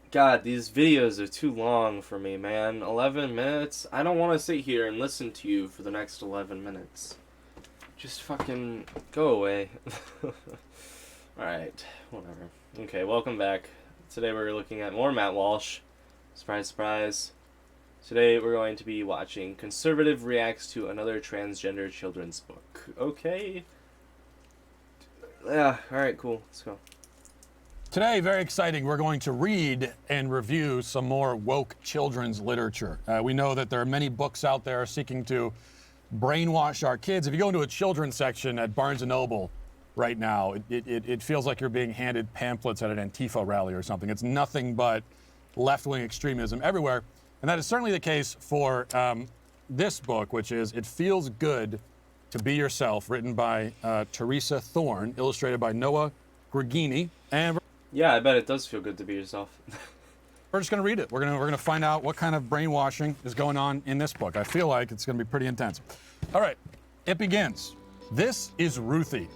God, these videos are too long for me, man. 11 minutes? I don't want to sit here and listen to you for the next 11 minutes. Just fucking go away. Alright, whatever. Okay, welcome back. Today we're looking at more Matt Walsh. Surprise, surprise. Today we're going to be watching Conservative Reacts to Another Transgender Children's Book. Okay? Yeah, alright, cool. Let's go. Today, very exciting, we're going to read and review some more woke children's literature. We know that there are many books out there seeking to brainwash our kids. If you go into a children's section at Barnes & Noble right now, it feels like you're being handed pamphlets at an Antifa rally or something. It's nothing but left-wing extremism everywhere. And that is certainly the case for this book, which is It Feels Good to Be Yourself, written by Teresa Thorne, illustrated by Noah Grigini. And yeah, I bet it does feel good to be yourself. we're just going to read it. We're going to find out what kind of brainwashing is going on in this book. I feel like it's going to be pretty intense. All right, it begins. This is Ruthie.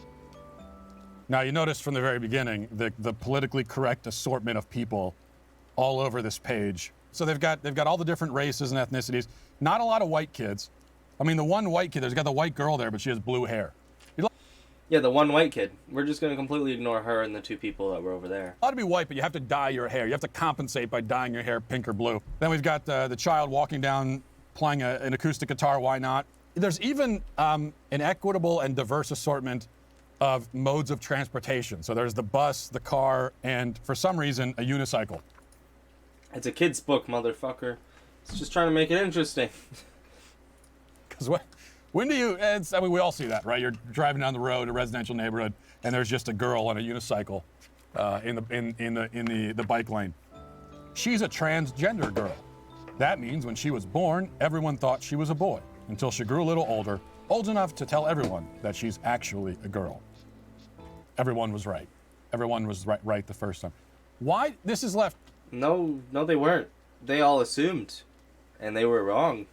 Now, you notice from the very beginning the politically correct assortment of people all over this page. So they've got all the different races and ethnicities. Not a lot of white kids. I mean, the one white kid, there's got the white girl there, but she has blue hair. Yeah, the one white kid. We're just going to completely ignore her and the two people that were over there. Ought to be white, but you have to dye your hair. You have to compensate by dyeing your hair pink or blue. Then we've got the child walking down, playing an acoustic guitar. Why not? There's even an equitable and diverse assortment of modes of transportation. So there's the bus, the car, and for some reason, a unicycle. It's a kid's book, motherfucker. It's just trying to make it interesting. Because when do you? I mean, we all see that, right? You're driving down the road, a residential neighborhood, and there's just a girl on a unicycle in the bike lane. She's a transgender girl. That means when she was born, everyone thought she was a boy until she grew a little older, old enough to tell everyone that she's actually a girl. Everyone was right. Everyone was right the first time. Why this is left? No, they weren't. They all assumed, and they were wrong.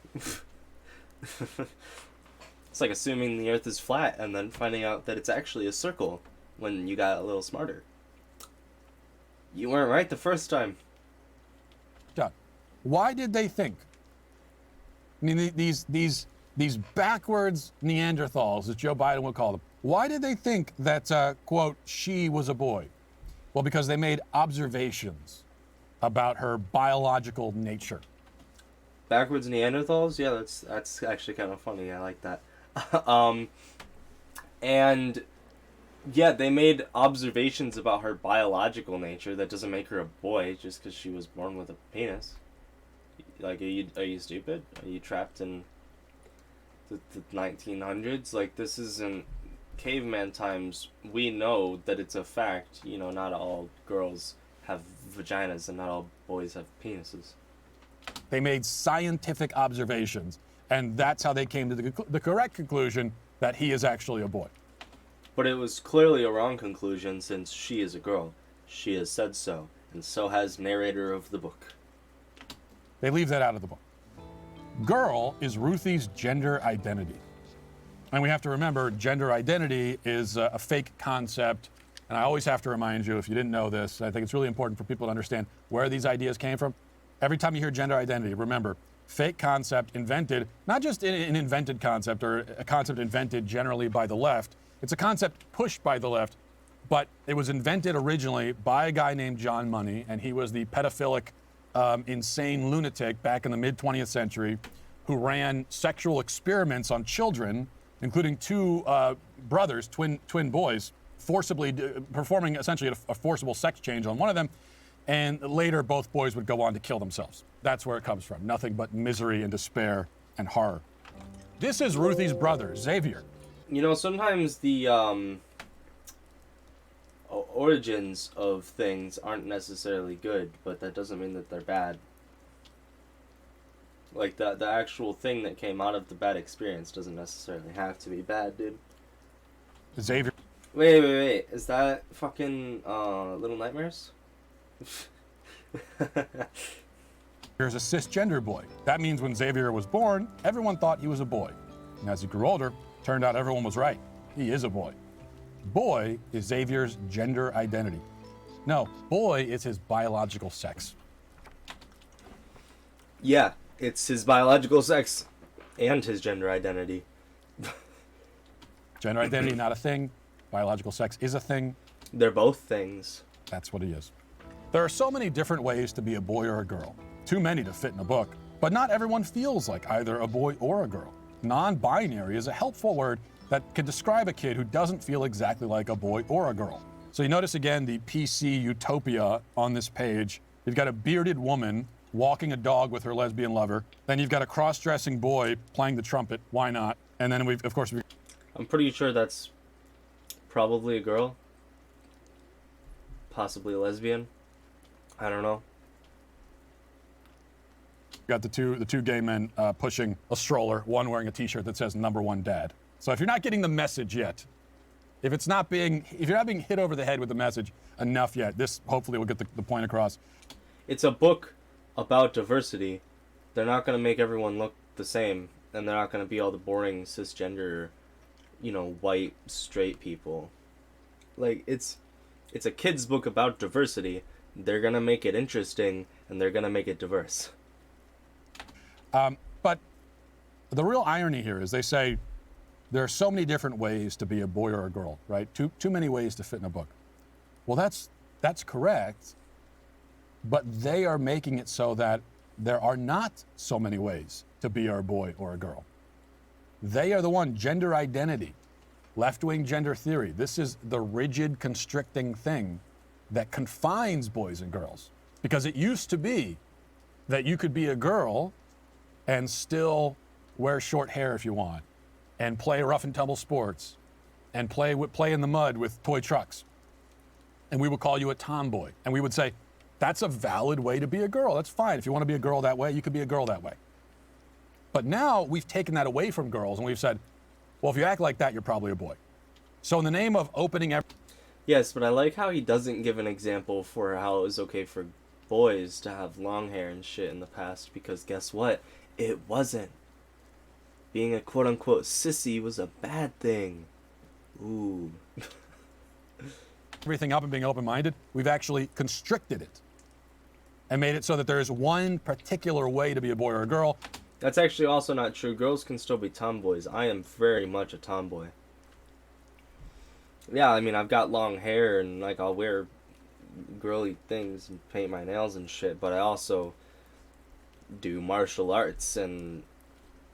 It's like assuming the Earth is flat and then finding out that it's actually a circle when you got a little smarter. You weren't right the first time. Why did they think? I mean, these backwards Neanderthals, as Joe Biden would call them. Why did they think that, quote, she was a boy? Well, because they made observations about her biological nature. Backwards Neanderthals? Yeah, that's actually kind of funny. I like that. And yeah, they made observations about her biological nature. That doesn't make her a boy just because she was born with a penis. Like, are you stupid? Are you trapped in the 1900s? Like, this isn't caveman times. We know that it's a fact. You know, not all girls have vaginas and not all boys have penises. They made scientific observations, and that's how they came to the correct conclusion that he is actually a boy. But it was clearly a wrong conclusion since she is a girl. She has said so, and so has narrator of the book. They leave that out of the book. Girl is Ruthie's gender identity. And we have to remember, gender identity is a fake concept. And I always have to remind you, if you didn't know this, I think it's really important for people to understand where these ideas came from. Every time you hear gender identity, remember, fake concept invented, not just an invented concept or a concept invented generally by the left. It's a concept pushed by the left, but it was invented originally by a guy named John Money, and he was the pedophilic, insane lunatic back in the mid-20th century who ran sexual experiments on children, including two brothers, twin boys, forcibly performing essentially a forcible sex change on one of them. And later, both boys would go on to kill themselves. That's where it comes from. Nothing but misery and despair and horror. This is Ruthie's brother, Xavier. You know, sometimes the origins of things aren't necessarily good, but that doesn't mean that they're bad. Like, the actual thing that came out of the bad experience doesn't necessarily have to be bad, dude. Xavier. Wait. Is that fucking Little Nightmares? Here's a cisgender boy. That means when Xavier was born, everyone thought he was a boy. And as he grew older, turned out everyone was right. He is a boy. Boy is Xavier's gender identity. No, boy is his biological sex. Yeah, it's his biological sex and his gender identity. Gender identity, not a thing. Biological sex is a thing. They're both things. That's what he is. There are so many different ways to be a boy or a girl. Too many to fit in a book. But not everyone feels like either a boy or a girl. Non-binary is a helpful word that can describe a kid who doesn't feel exactly like a boy or a girl. So you notice again the PC utopia on this page. You've got a bearded woman walking a dog with her lesbian lover. Then you've got a cross-dressing boy playing the trumpet. Why not? And then we've I'm pretty sure that's probably a girl. Possibly a lesbian. I don't know. got the two gay men pushing a stroller, one wearing a t-shirt that says #1 dad. So if you're not getting the message yet, if you're not being hit over the head with the message enough yet, this hopefully will get the point across. It's a book about diversity. They're not going to make everyone look the same, and they're not going to be all the boring cisgender, white straight people. Like, it's a kid's book about diversity. They're going to make it interesting, and they're going to make it diverse. But the real irony here is they say there are so many different ways to be a boy or a girl, right? Too many ways to fit in a book. Well, that's correct, but they are making it so that there are not so many ways to be a boy or a girl. They are the one, gender identity, left-wing gender theory. This is the rigid, constricting thing that confines boys and girls. Because it used to be that you could be a girl and still wear short hair if you want, and play rough and tumble sports, and play in the mud with toy trucks. And we would call you a tomboy. And we would say, that's a valid way to be a girl. That's fine. If you want to be a girl that way, you could be a girl that way. But now we've taken that away from girls, and we've said, well, if you act like that, you're probably a boy. So in the name of opening Yes, but I like how he doesn't give an example for how it was okay for boys to have long hair and shit in the past, because guess what? It wasn't. Being a quote-unquote sissy was a bad thing. Ooh. everything up and being open-minded, we've actually constricted it and made it so that there is one particular way to be a boy or a girl. That's actually also not true. Girls can still be tomboys. I am very much a tomboy. Yeah, I mean, I've got long hair and, like, I'll wear girly things and paint my nails and shit, but I also do martial arts and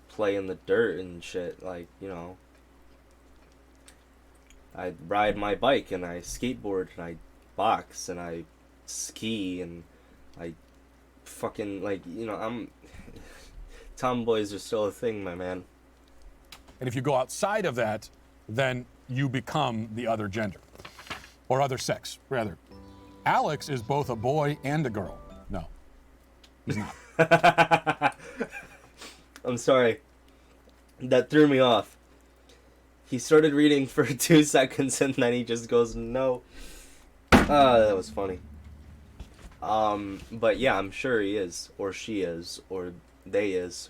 play in the dirt and shit. Like, I ride my bike and I skateboard and I box and I ski and I fucking, like, I'm... Tomboys are still a thing, my man. And if you go outside of that, then you become the other gender. Or other sex, rather. Alex is both a boy and a girl. No, he's not. I'm sorry. That threw me off. He started reading for 2 seconds and then he just goes, no. That was funny. But yeah, I'm sure he is, or she is, or they is.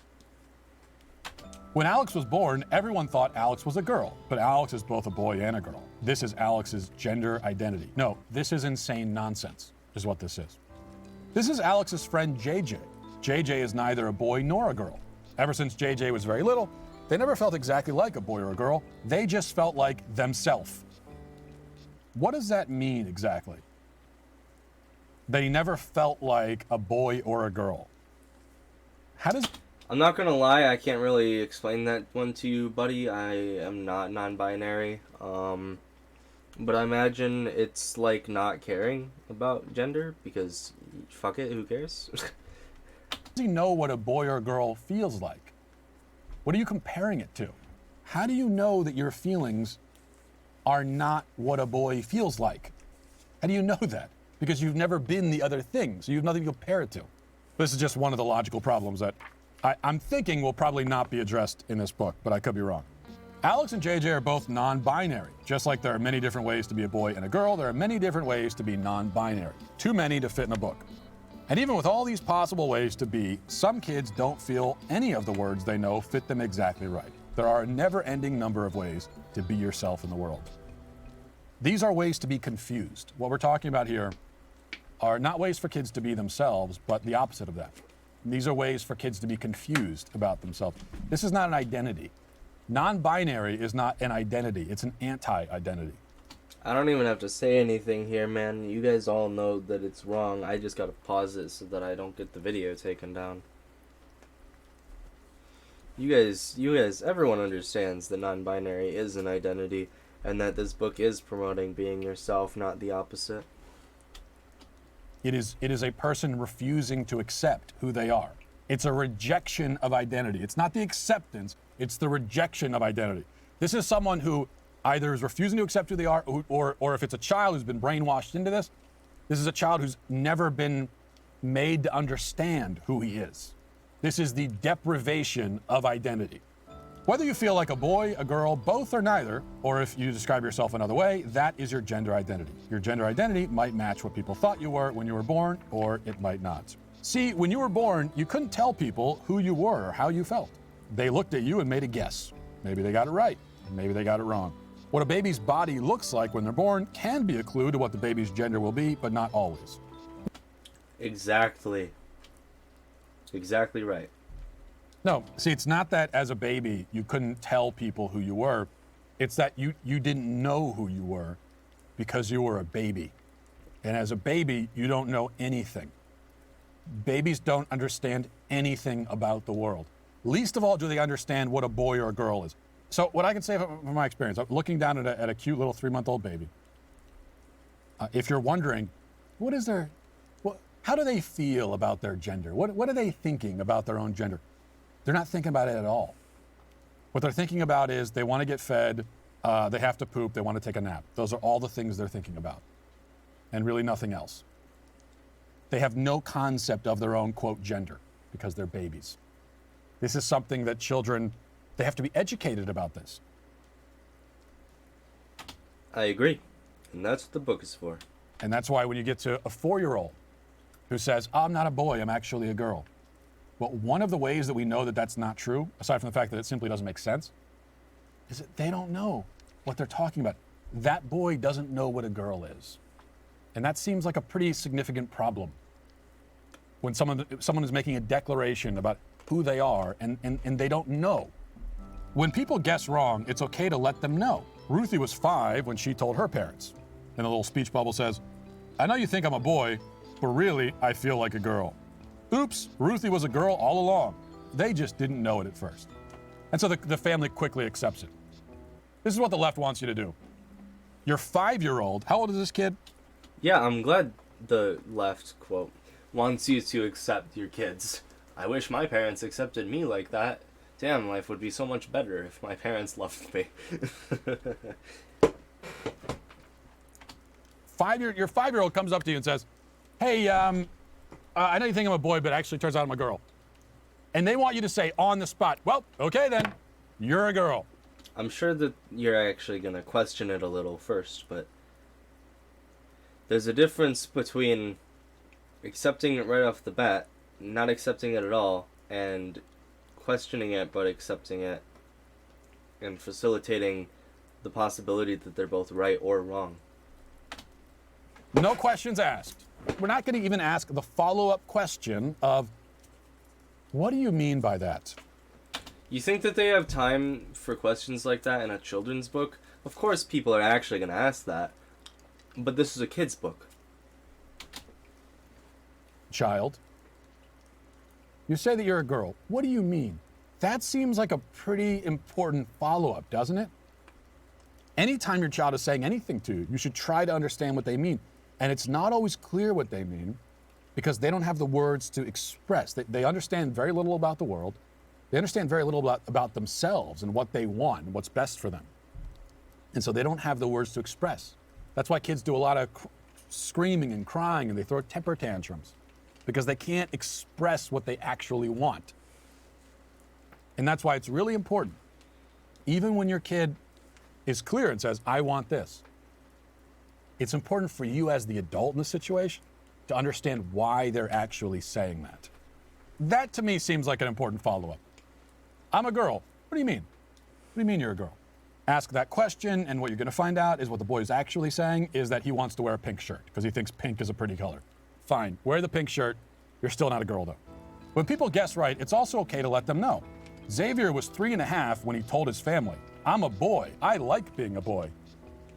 When Alex was born, everyone thought Alex was a girl, but Alex is both a boy and a girl. This is Alex's gender identity. No, this is insane nonsense, is what this is. This is Alex's friend JJ. JJ is neither a boy nor a girl. Ever since JJ was very little, they never felt exactly like a boy or a girl. They just felt like themselves. What does that mean exactly? They never felt like a boy or a girl. How does... I'm not gonna lie, I can't really explain that one to you, buddy. I am not non-binary. But I imagine it's like not caring about gender, because fuck it, who cares? Does he know what a boy or a girl feels like? What are you comparing it to? How do you know that your feelings are not what a boy feels like? How do you know that? Because you've never been the other thing, so you have nothing to compare it to. This is just one of the logical problems that I'm thinking will probably not be addressed in this book, but I could be wrong. Alex and JJ are both non-binary. Just like there are many different ways to be a boy and a girl, there are many different ways to be non-binary. Too many to fit in a book. And even with all these possible ways to be, some kids don't feel any of the words they know fit them exactly right. There are a never-ending number of ways to be yourself in the world. These are ways to be confused. What we're talking about here are not ways for kids to be themselves, but the opposite of that. These are ways for kids to be confused about themselves. This is not an identity. Non-binary is not an identity. It's an anti-identity. I don't even have to say anything here, man. You guys all know that it's wrong. I just gotta pause it so that I don't get the video taken down. You guys, everyone understands that non-binary is an identity, and that this book is promoting being yourself, not the opposite. It is a person refusing to accept who they are. It's a rejection of identity. It's not the acceptance, it's the rejection of identity. This is someone who either is refusing to accept who they are, or if it's a child who's been brainwashed into this is a child who's never been made to understand who he is. This is the deprivation of identity. Whether you feel like a boy, a girl, both or neither, or if you describe yourself another way, that is your gender identity. Your gender identity might match what people thought you were when you were born, or it might not. See, when you were born, you couldn't tell people who you were or how you felt. They looked at you and made a guess. Maybe they got it right, maybe they got it wrong. What a baby's body looks like when they're born can be a clue to what the baby's gender will be, but not always. Exactly. Exactly right. No, see, it's not that as a baby you couldn't tell people who you were. It's that you didn't know who you were because you were a baby. And as a baby, you don't know anything. Babies don't understand anything about the world. Least of all do they understand what a boy or a girl is. So what I can say from my experience, looking down at a cute little 3-month-old baby, if you're wondering, how do they feel about their gender? What are they thinking about their own gender? They're not thinking about it at all. What they're thinking about is they want to get fed, they have to poop, they want to take a nap. Those are all the things they're thinking about, and really nothing else. They have no concept of their own, quote, gender, because they're babies. This is something that children, they have to be educated about this. I agree. And that's what the book is for. And that's why when you get to a 4-year-old who says, I'm not a boy, I'm actually a girl. Well, one of the ways that we know that that's not true, aside from the fact that it simply doesn't make sense, is that they don't know what they're talking about. That boy doesn't know what a girl is. And that seems like a pretty significant problem when someone is making a declaration about who they are and they don't know. When people guess wrong, it's okay to let them know. Ruthie was 5 when she told her parents. And the little speech bubble says, I know you think I'm a boy, but really I feel like a girl. Oops, Ruthie was a girl all along. They just didn't know it at first. And so the family quickly accepts it. This is what the left wants you to do. Your 5-year-old, how old is this kid? Yeah, I'm glad the left, quote, wants you to accept your kids. I wish my parents accepted me like that. Damn, life would be so much better if my parents loved me. Your 5-year-old comes up to you and says, hey, I know you think I'm a boy, but actually turns out I'm a girl. And they want you to say on the spot, well, okay then, you're a girl. I'm sure that you're actually going to question it a little first, but there's a difference between accepting it right off the bat, not accepting it at all, and questioning it but accepting it and facilitating the possibility that they're both right or wrong. No questions asked. We're not going to even ask the follow-up question of, what do you mean by that? You think that they have time for questions like that in a children's book? Of course people are actually going to ask that. But this is a kid's book. Child, you say that you're a girl. What do you mean? That seems like a pretty important follow-up, doesn't it? Anytime your child is saying anything to you, you should try to understand what they mean. And it's not always clear what they mean because they don't have the words to express. They understand very little about the world. They understand very little about themselves and what they want and what's best for them. And so they don't have the words to express. That's why kids do a lot of screaming and crying and they throw temper tantrums because they can't express what they actually want. And that's why it's really important, even when your kid is clear and says, I want this, it's important for you as the adult in the situation to understand why they're actually saying that. That to me seems like an important follow-up. I'm a girl. What do you mean? What do you mean you're a girl? Ask that question, and what you're going to find out is what the boy is actually saying is that he wants to wear a pink shirt because he thinks pink is a pretty color. Fine, wear the pink shirt. You're still not a girl, though. When people guess right, it's also okay to let them know. Xavier was 3.5 when he told his family, "I'm a boy. I like being a boy."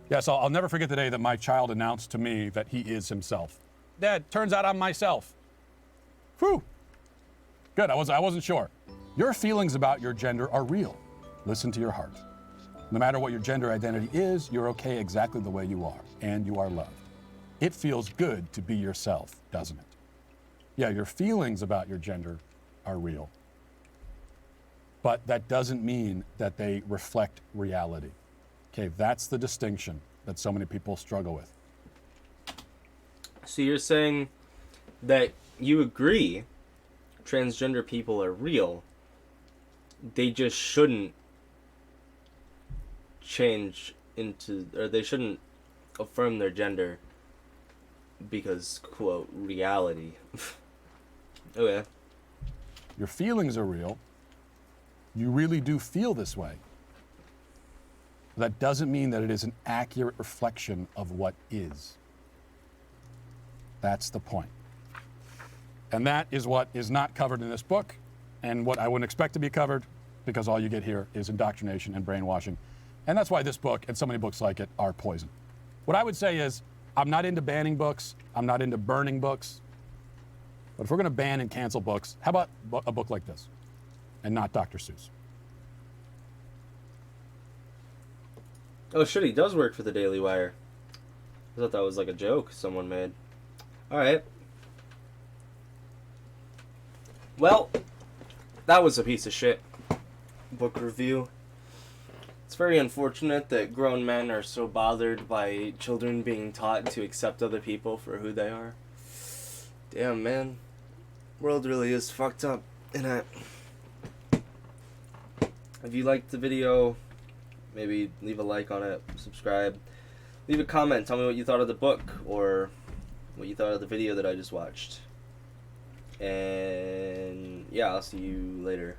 Yes, I'll never forget the day that my child announced to me that he is himself. Dad, turns out I'm myself. Whew. Good, I wasn't sure. Your feelings about your gender are real. Listen to your heart. No matter what your gender identity is, you're okay exactly the way you are, and you are loved. It feels good to be yourself, doesn't it? Yeah, your feelings about your gender are real. But that doesn't mean that they reflect reality. Okay, that's the distinction that so many people struggle with. So you're saying that you agree transgender people are real, they just shouldn't change into, or they shouldn't affirm their gender because, quote, reality. Okay. Your feelings are real. You really do feel this way. That doesn't mean that it is an accurate reflection of what is. That's the point. And that is what is not covered in this book, and what I wouldn't expect to be covered, because all you get here is indoctrination and brainwashing. And that's why this book, and so many books like it, are poison. What I would say is, I'm not into banning books, I'm not into burning books, but if we're going to ban and cancel books, how about a book like this, and not Dr. Seuss? Oh shit, he does work for the Daily Wire. I thought that was like a joke someone made. Alright. Well, that was a piece of shit book review. It's very unfortunate that grown men are so bothered by children being taught to accept other people for who they are. Damn, man. World really is fucked up, innit? If you liked the video, maybe leave a like on it, subscribe, leave a comment, tell me what you thought of the book, or what you thought of the video that I just watched. And yeah, I'll see you later.